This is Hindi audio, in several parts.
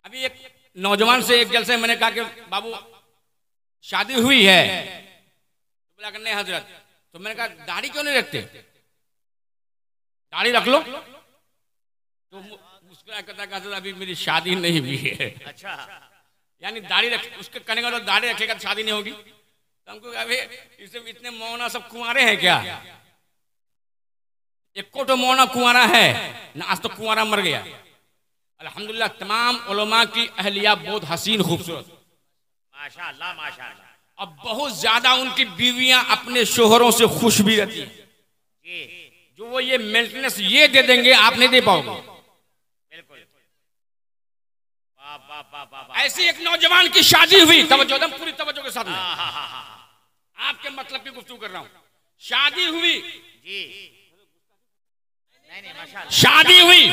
अभी एक नौजवान से एक जलसे मैंने कहा कि बाबू शादी हुई है, तो बोला कि नहीं हजरत। तो मैंने कहा दाढ़ी क्यों नहीं रखते, दाढ़ी रख लो। तो मुस्कुरा कहता अभी मेरी शादी नहीं हुई है। अच्छा, यानी दाढ़ी रख, उसके कहने का तो दाढ़ी रखेगा तो शादी नहीं होगी। तो हमको अभी इससे इतने मौना सब कुंवारे हैं क्या? एक को तो मौना कुंवारा है ना, आज तो कुंवारा मर गया। अल्हम्दुलिल्लाह तमाम उलमा की अहलिया बहुत हसीन खूबसूरत, माशाअल्लाह माशाअल्लाह। अब बहुत ज्यादा उनकी बीवियां अपने शोहरों से खुश भी रहती हैं। जो वो ये मेंटेनेंस ये दे देंगे आप नहीं दे पाओगे। बिल्कुल। ऐसी एक नौजवान की शादी हुई, तवज्जो एकदम पूरी तवज्जो के साथ में आपके मतलब की गुफ्तगू कर रहा हूं। शादी हुई जी, शादी हुई,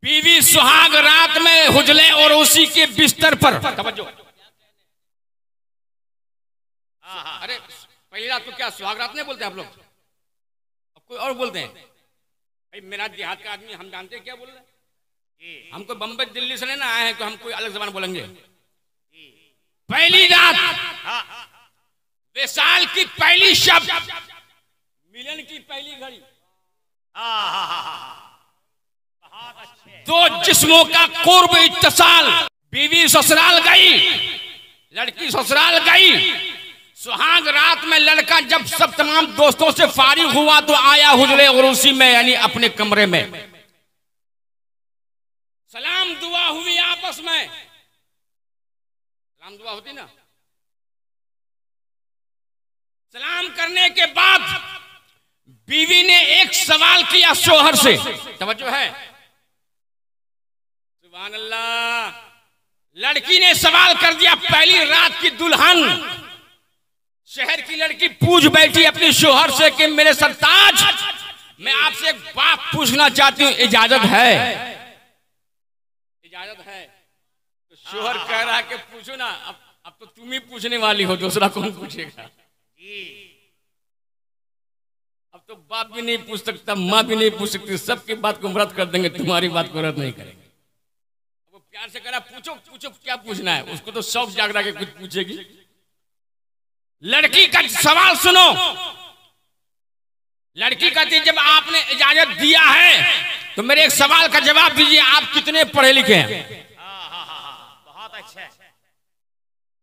बीवी सुहाग रात में हुजले और उसी के बिस्तर पर। तवज्जो, अरे पहली रात को क्या सुहाग रात नहीं बोलते आप लोग, अब कोई और बोलते हैं। भाई मेरा देहात का आदमी, हम जानते हैं क्या बोल रहे हैं। हमको बम्बई दिल्ली से लेना आए हैं तो हम कोई अलग जबान बोलेंगे। पहली रात, विशाल की पहली शब्द, मिलन की पहली घड़ी, दो जिस्मों का कुर्ब इत्तिसाल। बीवी ससुराल गई, लड़की ससुराल गई। सुहाग रात में लड़का जब सब तमाम दोस्तों से फारिग हुआ तो आया हुजरे और उसी में यानी अपने कमरे में सलाम दुआ हुई आपस में। सलाम दुआ होती ना, सलाम करने के बाद बीवी ने एक सवाल किया शोहर से। तवज्जो है, सुभान अल्लाह। लड़की ने सवाल कर दिया, पहली रात की दुल्हन, शहर की लड़की पूछ बैठी अपने शोहर से कि मेरे सरताज, मैं आपसे एक बात पूछना चाहती हूं, इजाजत है? इजाजत है? तो शोहर कह रहा है कि पूछो ना। अब तो तुम ही पूछने वाली हो, दूसरा कौन पूछेगा? अब तो बाप भी नहीं पूछ सकता, माँ भी नहीं पूछ सकती, सबकी बात को रद्द कर देंगे, तुम्हारी बात को रद्द नहीं करेंगे। वो प्यार से कह रहा पूछो पूछो, क्या पूछना है? उसको तो शौक जाग रहा है कि कुछ पूछेगी। लड़की का सवाल सुनो। लड़की कहती जब आपने इजाजत दिया है तो मेरे एक सवाल का जवाब दीजिए, आप कितने पढ़े लिखे हैं? बहुत अच्छा,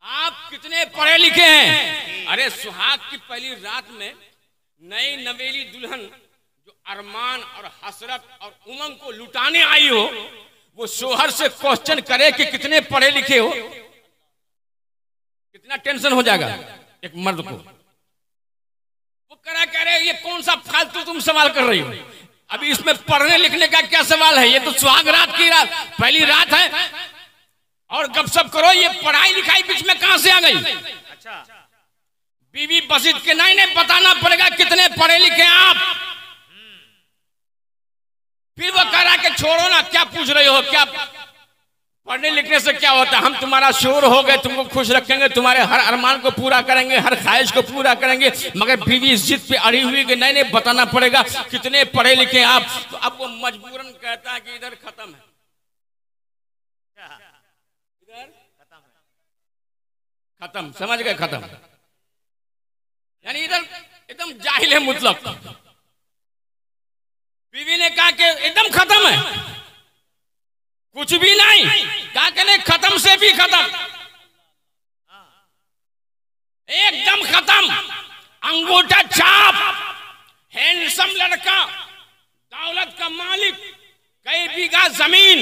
आप कितने पढ़े लिखे हैं? अरे सुहाग की पहली रात में नई नवेली दुल्हन जो अरमान और हसरत और उमंग को लुटाने आई हो, वो शोहर से क्वेश्चन करे कि कितने पढ़े लिखे हो, कितना टेंशन हो जाएगा एक मर्द को। वो कह रहे ये कौन सा फालतू तुम सवाल कर रही हो? अभी इसमें पढ़ने लिखने का क्या सवाल है? ये तो सुहाग रात की रात, पहली रात है और गपशप करो। ये पढ़ाई लिखाई बीच में कहां से आ गई? अच्छा, बीवी बसित के नहीं बताना पड़ेगा कितने पढ़े लिखे आप। फिर वो कह रहा कि छोड़ो ना, क्या पूछ रहे हो, क्या पढ़ने लिखने से क्या होता है? हम तुम्हारा शोर हो गए, तुमको खुश रखेंगे, तुम्हारे हर अरमान को पूरा करेंगे, हर ख्वाहिश को पूरा करेंगे। मगर बीवी जिद पे अड़ी हुई कि नहीं बताना पड़ेगा कितने पढ़े लिखे आप। तो अब वो मजबूरन कहता है कि इधर खत्म है, इधर खत्म, समझ गए? खत्म यानी इधर एकदम जाहिल है मुतलक। बीवी ने कहा कि एकदम खत्म है, कुछ भी नहीं। कहा कि नहीं, खत्म से भी खत्म, एकदम खत्म। अंगूठा छाप, हैंडसम लड़का, दौलत का मालिक, कई बीघा जमीन,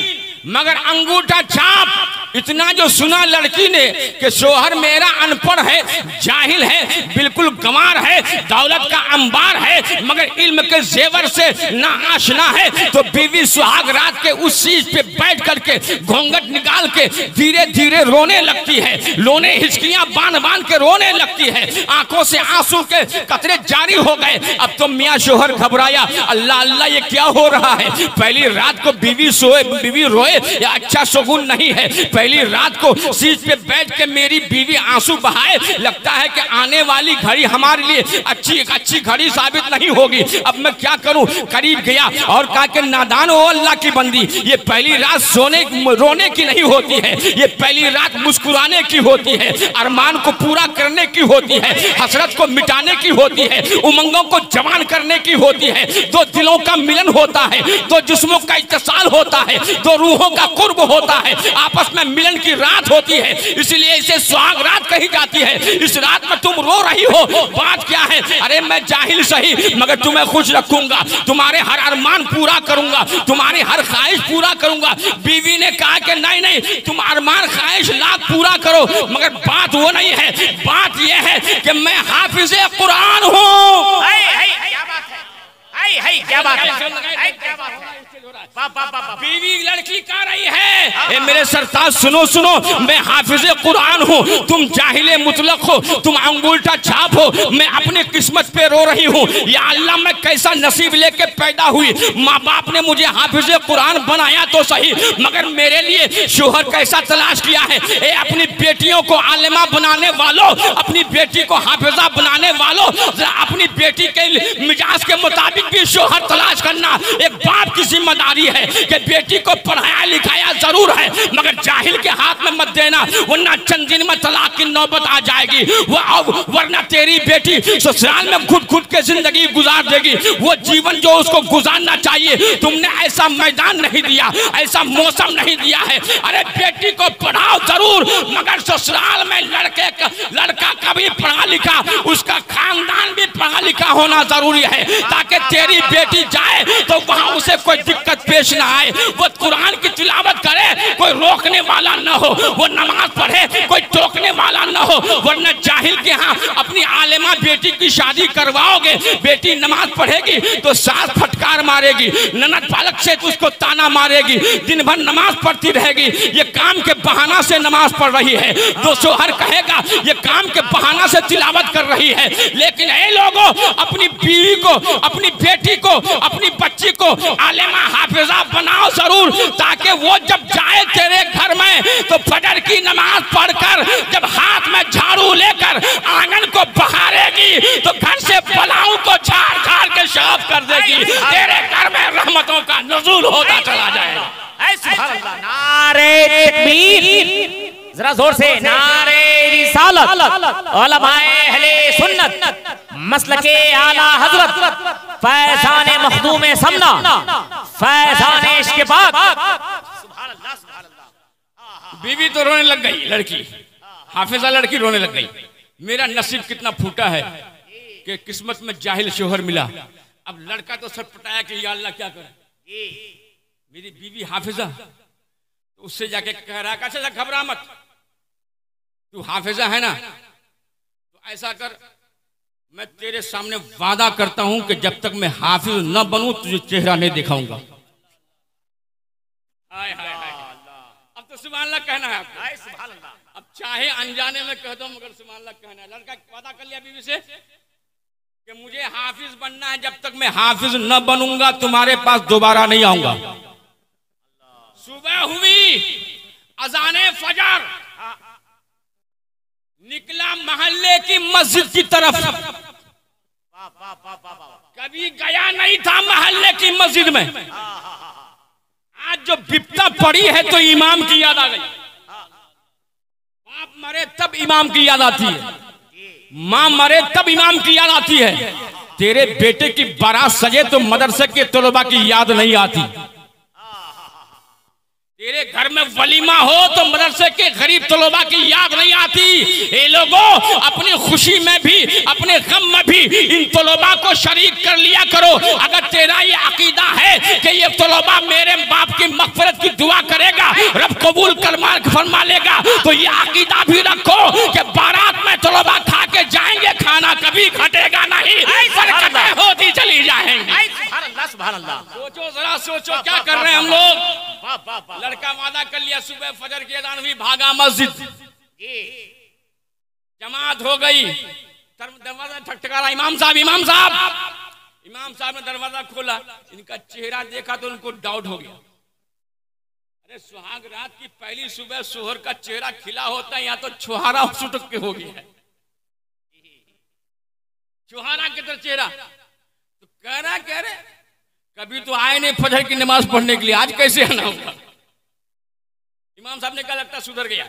मगर अंगूठा छाप। इतना जो सुना लड़की ने कि शोहर मेरा अनपढ़ है, जाहिल है, बिल्कुल गंवार है, दौलत का अंबार है, मगर इल्म के जेवर से ना आशना है। तो बीवी सुहाग रात के उस सीट पे बैठ करके घूंघट निकाल के धीरे धीरे रोने लगती है, लोने हिचकियां बांध बांध के रोने लगती है, आंखों से आंसू के कतरे जारी हो गए। अब तो मियां शोहर घबराया, अल्लाह अल्लाह ये क्या हो रहा है? पहली रात को बीवी सोए, बीवी रोए, या अच्छा शगुन नहीं है। पहली रात को सीट पे बैठ के मेरी बीवी आंसू बहाए, लगता है कि आने वाली घड़ी हमारे लिए अच्छी घड़ी साबित नहीं होगी। अब मैं क्या करूं? करीब गया और कहा कि नादान हो अल्लाह की बंदी, ये पहली रात रोने की नहीं होती है, ये पहली रात मुस्कुराने की होती है, अरमान को पूरा करने की होती है, हसरत को मिटाने की होती है, उमंगों को जवान करने की होती है। दो दिलों का मिलन होता है, दो जिस्मों का इत्तेसाल होता है, दो रूहों का कुर्ब होता है, आपस में मिलन की रात होती है, इसलिए इसे सुहाग रात कही जाती है। इस रात में तुम रो रही हो, बात क्या है? अरे मैं जाहिल सही मगर तुम्हें खुश रखूंगा, तुम्हारे हर अरमान पूरा करूंगा, तुम्हारी हर ख्वाहिश पूरा करूंगा। बीवी ने कहा कि नहीं नहीं, तुम अरमान ख्वाहिश लाख पूरा करो, मगर बात वो नहीं है, बात ये है कि मैं हाफिज़े कुरान हूँ। क्या बात है? बीवी लड़की कह रही है, ए मेरे सरताज सुनो सुनो, मैं हाफिज़े कुरान हूँ, तुम जाहिले मुतलक हो, तुम अंगूठा छाप हो, मैं अपनी किस्मत पे रो रही हूँ। या अल्लाह मैं कैसा नसीब लेके पैदा हुई, माँ बाप ने मुझे हाफिज़े कुरान बनाया तो सही, मगर मेरे लिए शोहर कैसा तलाश किया है। ए अपनी बेटियों को आलिमा बनाने वालों, अपनी बेटी को हाफिज़ा बनाने वालों, अपनी बेटी के मिजाज के मुताबिक भी शोहर तलाश करना एक बाप की जिम्मेदारी है कि बेटी को पढ़ाया लिखाया जरूर है, मगर जाहिल के हाथ में मत देना, वरना चंद दिन में तलाक की नौबत आ जाएगी। वरना तेरी बेटी ससुराल में घुट घुट के जिंदगी गुजार देगी, वो जीवन जो उसको गुजारना चाहिए तुमने ऐसा मैदान नहीं दिया, ऐसा मौसम नहीं दिया है। अरे बेटी को पढ़ाओ जरूर, मगर ससुराल में लड़का का भी पढ़ा लिखा, उसका खानदान भी पढ़ा लिखा होना जरूरी है, ताकि तेरी बेटी जाए तो वहां उसे कोई दिक्कत पेश ना आए। वो कुरान की तिलावत करे, कोई रोकने वाला न हो, वो नमाज पढ़े, कोई टोकने वाला न हो। वरना जाहिल के यहाँ अपनी आलिमा बेटी की शादी करवाओगे, बेटी नमाज पढ़ेगी तो सास फटकार मारेगी, ननद पालक से उसको ताना मारेगी, दिन भर नमाज पढ़ती रहेगी, ये काम के बहाना से नमाज पढ़ रही है। दो शोहर कहेगा ये काम के बहाना से तिलावत कर रही है। लेकिन ऐ लोगों, अपनी बीवी को, अपनी बेटी को, अपनी बच्ची को आलिमा हाफिजा बनाओ जरूर, ताकि वो जब जाए तेरे घर में तो फजर की नमाज पढ़कर जब हाथ में झाड़ू लेकर आंगन को बहारेगी तो घर से बलाओं को झाड़ झाड़ के साफ कर देगी, तेरे घर में रहमतों का नुज़ूल होता चला जाएगा। नारे तकबीर, जरा जोर से नारे रिसालत, उलमाए अहले सुन्नत, मसलके आला हजरत, फैज़ाने मखदूमे समना, फैज़ाने इश्क़ पाक। बीवी तो रोने लग गई, लड़की हाफिजा लड़की रोने लग गई। मेरा नसीब कितना फूटा है कि किस्मत में जाहिल शोहर मिला। अब लड़का तो छटपटाया कि या अल्लाह क्या करे, मेरी बीवी हाफिजा। तो उससे जाके कह रहा है, अच्छा घबरा मत, तू हाफिजा है ना, तो ऐसा कर, मैं तेरे सामने वादा करता हूं कि जब तक मैं हाफिज न बनूं तुझे चेहरा नहीं दिखाऊंगा। हाय हाय हाय, अब तो सुभान अल्लाह कहना है आपको। अब चाहे अनजाने में कह दो, मगर सुभान अल्लाह कहना है। लड़का वादा कर लिया बीवी से कि मुझे हाफिज बनना है, जब तक मैं हाफिज न बनूंगा तुम्हारे पास दोबारा नहीं आऊंगा। सुबह हुई, अजाने फजर, निकला मोहल्ले की मस्जिद की तरफ। कभी गया नहीं था मोहल्ले की मस्जिद में, आज जो बिपता पड़ी है तो इमाम की याद आ गई। बाप मरे तब इमाम की याद आती है, माँ मरे तब इमाम की याद आती है। तेरे बेटे की बारात सजे तो मदरसे के तलबा की याद नहीं आती। तेरे घर में वलीमा हो तो मदरसे के गरीब तलबा की याद नहीं आती। ये लोगों, अपनी खुशी में भी अपने गम में भी इन तलबा को शरीक कर लिया करो। अगर तेरा ये अकीदा है कि ये तलबा मेरे बाप की मग़फ़िरत की दुआ करेगा, रब कबूल फरमा लेगा, तो ये अकीदा भी रखो कि बारात में तलबा खा के जाएंगे, खाना कभी घटेगा नहीं, बरकतें होती चली जाएंगी। सोचो जरा, सोचो क्या कर रहे हैं हम लोग। लड़का वादा कर लिया, सुबह फजर की अज़ान हुई, भागा मस्जिद, जमात हो गई, दरवाजा ठकठकारा, इमाम साहब इमाम साहब। इमाम साहब ने दरवाजा खोला, इनका चेहरा देखा तो उनको डाउट हो गया। अरे सुहाग रात की पहली सुबह सोहर का चेहरा खिला होता है, यहाँ तो छुहारा सुटक के हो गया है, छुहारा की तरह चेहरा। तो कह रहा कह रहे कभी तो आए नहीं फजर की नमाज पढ़ने के लिए, आज कैसे आना होगा। इमाम साहब ने कहा लगता सुधर गया,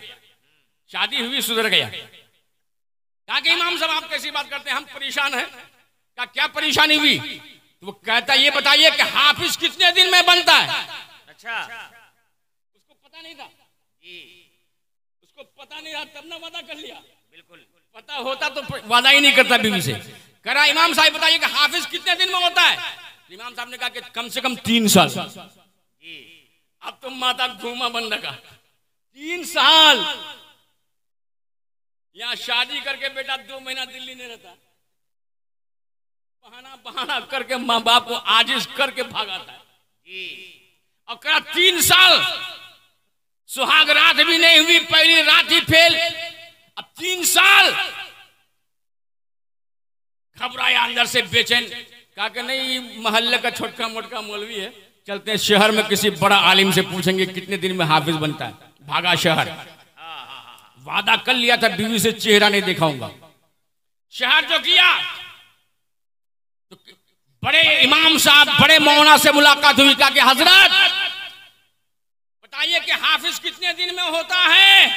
शादी हुई सुधर गया। कहा कि इमाम साहब आप कैसी बात करते हैं, हम परेशान हैं। कहा क्या परेशानी हुई। तो वो कहता ये बताइए कि हाफिज कितने दिन में बनता है। अच्छा, उसको पता नहीं था जी, उसको पता नहीं था, तब ना वादा कर लिया। बिल्कुल पता होता तो वादा ही नहीं करता बीवी से। कह रहा इमाम साहब बताइए कि हाफिज कितने दिन में होता है। तो इमाम साहब ने कहा कि कम से कम 3 साल। अब तो माता घूमा बन लगा, 3 साल। यहाँ शादी करके बेटा 2 महीना दिल्ली नहीं रहता, बहाना बहाना करके माँ बाप को आजिज करके भागाता है जी। और कहा 3 साल सुहाग रात भी नहीं हुई, पहली रात ही फेल। अब 3 साल घबराया अंदर से बेचैन। कहा कि नहीं मोहल्ले का छोटका मोटका मौलवी है, चलते हैं शहर में किसी बड़ा आलिम से पूछेंगे कितने दिन में हाफिज बनता है। भागा शहर, वादा कर लिया था बीवी से चेहरा नहीं दिखाऊंगा। शहर जो किया तो बड़े इमाम साहब बड़े मौलाना से मुलाकात हुई। कहा कि हजरत बताइए कि हाफिज कितने दिन में होता है।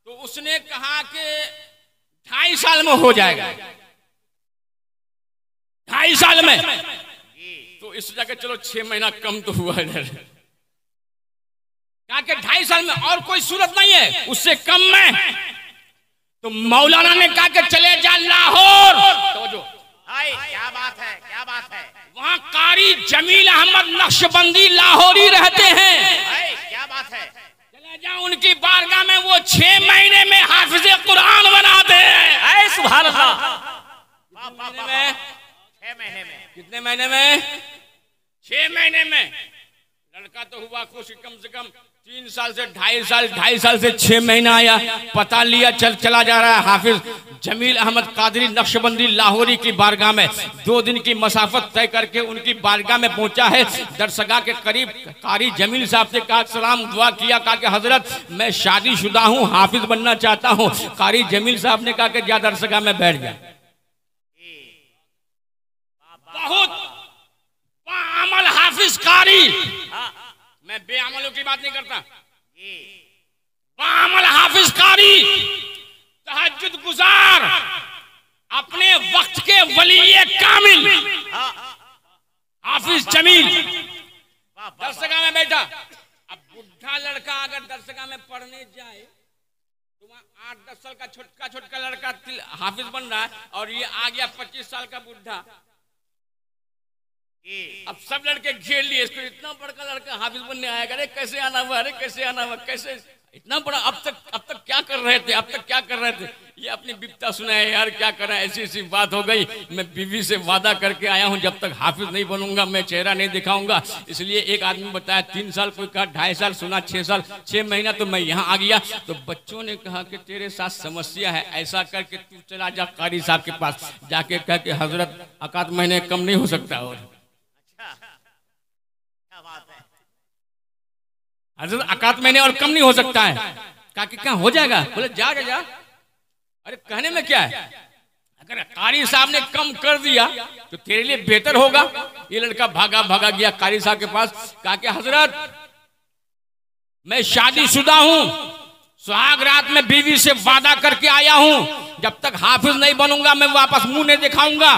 तो उसने कहा कि 2.5 साल में हो जाएगा, 2.5 साल में। तो इस जगह चलो 6 महीना कम तो हुआ इधर। कहा कि 2.5 साल में और कोई सूरत नहीं है उससे कम में। तो मौलाना ने कहा कि चले जा लाहौर। तो जो क्या बात है, क्या बात है। वहाँ कारी जमील अहमद नक्शबंदी लाहौरी रहते हैं। क्या बात है। चले जाओ उनकी बारगाह में, वो 6 महीने में हाफिज कुरान बनाते हैं। सुभान अल्लाह। 6 महीने में कितने महीने में? 6 महीने में। लड़का तो हुआ खुश, कम से कम 3 साल से 2.5 साल से 6 महीना आया। पता लिया चला जा रहा है हाफिज जमील अहमद कादरी नक्शबंदी लाहौरी की बारगाह में। 2 दिन की मसाफत तय करके उनकी बारगाह में पहुंचा है। दरसगाह के करीब कारी जमील साहब से कहा, सलाम दुआ किया। कहा कि हजरत मैं शादीशुदा हूँ, हाफिज बनना चाहता हूँ। कारी जमील साहब ने कहा कि जा दरसगाह में बैठ गया। बहुत बाअमल हाफिज कारी, मैं बेअमलों की बात नहीं करता, बाअमल हाफिज कारी, तहज्जुद गुजार, अपने वक्त के वलीए कामिल हाफिज जमील दरसगाह में बैठा। अब बुढ़ा लड़का अगर दरसगाह में पढ़ने जाए तो वहाँ 8-10 साल का छोटका लड़का हाफिज बन रहा है, और ये आ गया 25 साल का बुढ़ा। अब सब लड़के घेर लिए इसको, इतना बड़ा लड़का हाफिज बनने आएगा, अरे कैसे आना हुआ, अरे कैसे आना हुआ, कैसे इतना बड़ा। अब तक क्या कर रहे थे, अब तक क्या कर रहे थे। ये अपनी बिपता सुनाए यार, क्या कर रहा है, ऐसी बात हो गई। मैं बीवी से वादा करके आया हूँ, जब तक हाफिज नहीं बनूंगा मैं चेहरा नहीं दिखाऊंगा। इसलिए एक आदमी बताया 3 साल, कोई कहा 2.5 साल, सुना 6 साल, 6 महीना। तो मैं यहाँ आ गया तो बच्चों ने कहा कि तेरे साथ समस्या है, ऐसा करके तू चला जा कारी साहब के पास, जाके कह के हजरत 1 महीने कम नहीं हो सकता। और हजरत 1 महीने और कम नहीं हो सकता है। कहा कि क्या हो जाएगा। बोले जा जा जा। अरे कहने में क्या है, अगर कारी साहब ने कम कर दिया तो तेरे लिए बेहतर होगा। ये लड़का भागा गया कारी साहब के पास। कहा कि हजरत मैं शादीशुदा हूँ, सुहाग रात में बीवी से वादा करके आया हूँ, जब तक हाफिज नहीं बनूंगा मैं वापस मुंह नहीं दिखाऊंगा।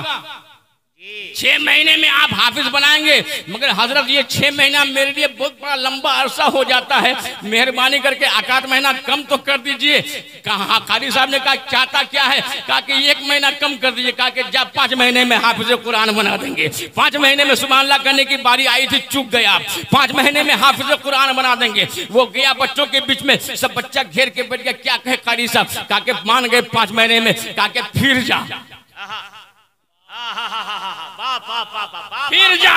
6 महीने में आप हाफिज बनाएंगे, मगर हजरत ये 6 महीना मेरे लिए बहुत बड़ा लंबा अरसा हो जाता है, मेहरबानी करके 1 महीना कम तो कर दीजिए। कहा कारी साहब ने कहा चाहता क्या है। कहा कि 1 महीना कम कर दीजिए। कहा कि जब 5 महीने में हाफिज कुरान बना देंगे। 5 महीने में सुभान अल्लाह करने की बारी आई थी, चूक गया। 5 महीने में हाफिज कुरान बना देंगे। वो गया बच्चों के बीच में, सब बच्चा घेर के बैठ गया। क्या कहे कारी साहब। कहा कि मान गए 5 महीने में। कहा कि फिर जा, फिर जा।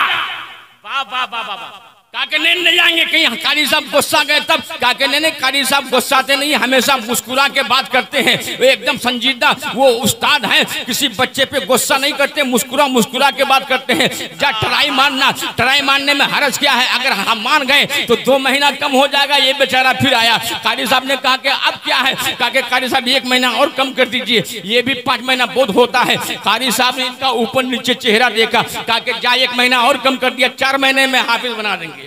काके नहीं जाएंगे कहीं कारी साहब गुस्सा गए तब। काके नहीं कारी साहब गुस्साते नहीं, हमेशा मुस्कुरा के बात करते हैं, वो एकदम संजीदा वो उस्ताद हैं, किसी बच्चे पे गुस्सा नहीं करते, मुस्कुरा के बात करते हैं। जा ट्राई मारना, ट्राई मारने में हर्ज क्या है, अगर हम मान गए तो 2 महीना कम हो जाएगा। ये बेचारा फिर आया, कारी साहब ने कहा कि अब क्या है, कहा कि कारी साहब 1 महीना और कम कर दीजिए, ये भी 5 महीना बहुत होता है। कारी साहब ने इनका ऊपर नीचे चेहरा देखा, कहा कि जा 1 महीना और कम कर दिया, 4 महीने में हाफिज बना देंगे।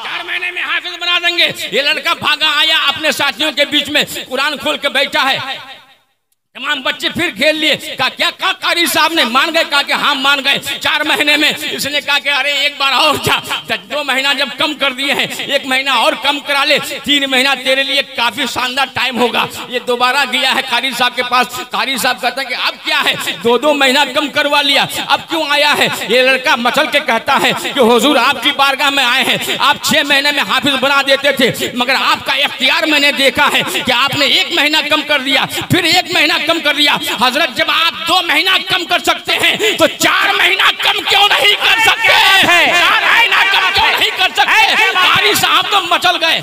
4 महीने में हाफिज बना देंगे। ये लड़का भागा आया अपने साथियों के बीच में, कुरान खोल के बैठा है, तमाम बच्चे फिर खेल लिए। कहा क्या कहा, कारी साहब ने मान गए, कहा कि हाँ मान गए 4 महीने में। इसने कहा कि अरे एक बार और जा, 2 महीना जब कम कर दिए हैं, 1 महीना और कम करा ले, 3 महीना तेरे लिए काफी शानदार टाइम होगा। ये दोबारा गया है कारी साहब के पास। कारी साहब कहता है कि अब क्या है, 2 महीना कम करवा लिया, अब क्यों आया है। ये लड़का मचल के कहता है कि हुजूर आपकी बारगाह में आए हैं, आप 6 महीने में हाफिज बना देते थे, मगर आपका इख्तियार मैंने देखा है कि आपने 1 महीना कम कर दिया, फिर 1 महीना कम कर दिया। हजरत जब आप 2 महीना कम कर सकते हैं तो 4 महीना कम क्यों नहीं कर सकते? 4 महीना कम क्यों नहीं कर सकते? कारी साहब तो मचल गए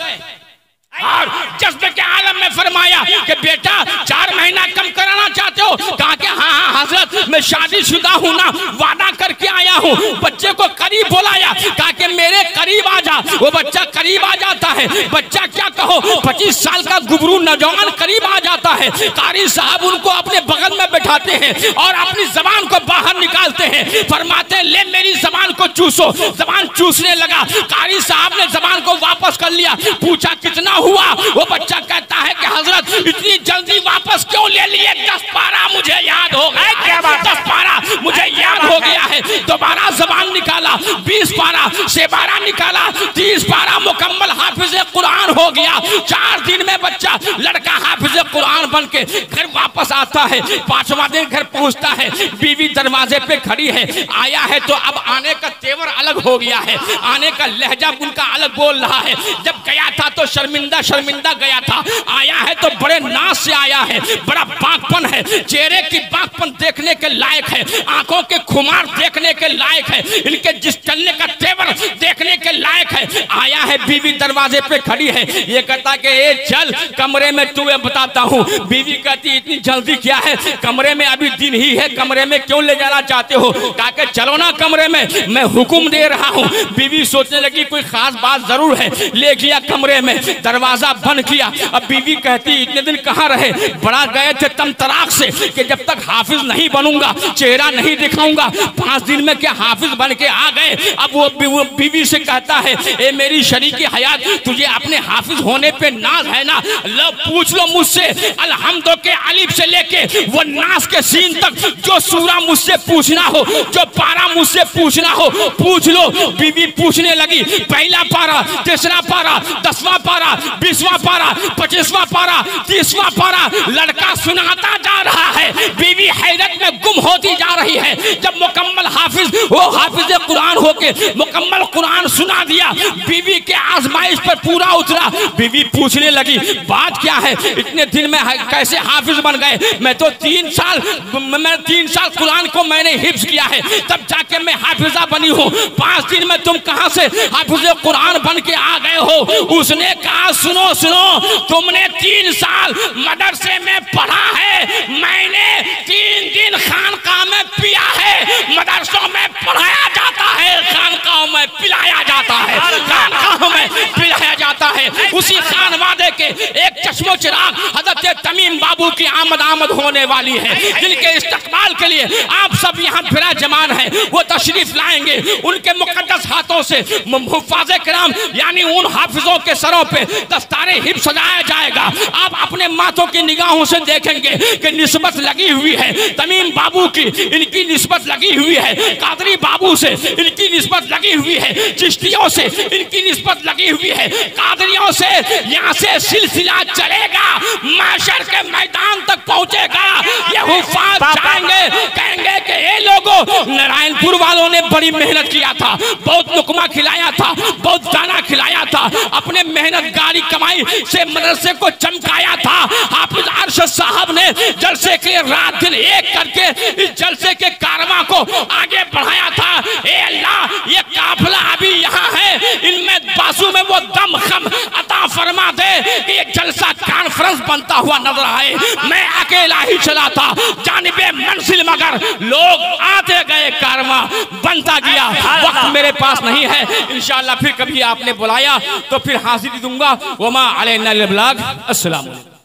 और जज्बे के आलम में फरमाया कि बेटा 4 महीना कम कराना चाहते हो? कहा कि हाँ हजरत मैं शादीशुदा हूँ ना, वादा करके आया हूँ। बच्चे को करीब बुलाया, कहा कि मेरे करीब आ जा। वो बच्चा करीब आ जाता है। बच्चा क्या कहो 25 साल का गुबरू नौजवान करीब आ जाता है। कारी साहब उनको अपने बगल में बैठाते हैं और अपनी जबान को बाहर निकालते हैं, फरमाते हैं ले मेरी जबान को चूसो। जबान चूसने लगा, कारी साहब ने जबान को वापस कर लिया। पूछा कितना हुआ? वो बच्चा कहता है कि हजरत इतनी जल्दी वापस क्यों ले लिए? 10 पारा मुझे याद हो गया। क्या बात? 10 पारा मुझे याद हो गया है। दोबारा जबान निकाला, 20 पारा से 12 निकाला, 30 पारा मुकम्मल हाफिज कुरान हो गया। 4 दिन में बच्चा लड़का हाफिज कुरान बन के घर वापस आता है। 5वां दिन घर पहुंचता है, बीवी दरवाजे पे खड़ी है। आया है तो अब आने का तेवर अलग हो गया है, आने का लहजा उनका अलग बोल रहा है। जब गया था तो शर्मिंदा गया था, आया है तो बड़े नाज से आया है, बड़ा बागपन है, चेहरे की बागपन देखने के लायक है, आंखों के खुमार देखने के लायक है, इनके जिस चलने का तेवर देखने के लायक है। आया है, बीवी दरवाजे पे खड़ी है। ये कहता कि ए चल कमरे में तुम्हें बताता हूँ। बीवी कहती इतनी जल्दी क्या है, कमरे में अभी दिन ही है, कमरे में क्यों ले जाना चाहते हो? कहा कि चलो ना कमरे में, मैं हुक्म दे रहा हूँ। बीवी सोचने लगी कोई खास बात जरूर है, ले गया कमरे में, दरवाजा बंद किया। अब बीवी कहती इतने दिन कहाँ रहे? बड़ा गए थे तम तराक से कि जब तक हाफिज नहीं बनूंगा, चेहरा नहीं दिखाऊंगा। 5 दिन में क्या हाफिज बन के आ गए? अब वो बीवी से कहता है ए मेरी शरीकी हयात, तुझे अपने हाफिज होने पे नाज है ना? लो पूछ लो मुझसे, अलहम्दो के अलिफ से लेके वो नास के सीन तक जो सूरा मुझसे पूछना हो, जो पारा मुझसे पूछना हो पूछ लो। बीवी पूछने लगी, पहला पारा, तीसरा पारा, 10वां पारा, 20वां पारा, 25वां पारा, 30वां पारा, लड़का सुनाता जा रहा है। बीवी हैरत में गुम होती जा रही है। जब मुकम्मल हाफिज, वो हाफिज कुरान होके मुकम्मल कुरान सुना दिया, बीवी के आजमाइश पर पूरा उतरा। बीवी पूछने लगी बात क्या है, इतने दिन में कैसे हाफिज बन गए? मैं तो 3 साल कुरान को मैंने हिफ्ज किया है, तब जाके मैं हाफिजा बनी हूँ। 5 दिन में तुम कहाँ से हाफिज कुरान बन के आ गए हो? उसने कहा सुनो तुमने 3 साल मदरसे में पढ़ा है, मैंने 3 दिन खानकाह में पिया है। मदरसों में पढ़ाया जाता है, खानकाह में पिलाया जाता है, खानकाह में पिलाया जाता है। उसी खानवादे के एक चश्मो चिराग हजरत तमीम बाबू की आमद होने वाली है, जिनके इस्तकबाल के लिए आप सब यहाँ विराजमान हैं। वो तशरीफ लाएंगे, उनके मुकद्दस हाथों से हुफ्फाज़े किराम यानी उन हाफिजों के सरों पे दस्तारे हिफ्ज़ सजाया जाएगा। आप अपने माथों की निगाहों से देखेंगे कि निस्बत लगी हुई है तमीम बाबू की, इनकी निस्बत लगी हुई है कादरी बाबू से, इनकी निस्बत लगी हुई है चिश्तियों से, इनकी निस्बत लगी हुई है कादरियों से। यहाँ से सिलसिला चलेगा, महशर के मैदान तक पहुंचेगा। ये हुफ्फाज़ जाएंगे, कहेंगे कि ये लोगों, नारायणपुर वालों ने बड़ी मेहनत किया था, बहुत लुकमा खिलाया था, बहुत दाना खिलाया था, अपने मेहनत गारी कमाई से मदरसे को चमकाया था। हाफिज अरशद साहब ने जलसे के रात दिन एक करके इस जलसे के कारवां को आगे बढ़ाया था। ए अल्लाह, ये दम खम अता फरमा दे। ये जलसा कॉन्फ्रेंस बनता हुआ नजर आए, मैं अकेला ही चला था जानिबे मंजिल, मगर लोग आते गए, कारवां बनता गया। वक्त मेरे पास नहीं है, इंशाअल्लाह फिर कभी आपने बुलाया तो फिर हाजिरी दूंगा। वमा अलैना इल्ला अल बलाग। अस्सलाम वालेकुम।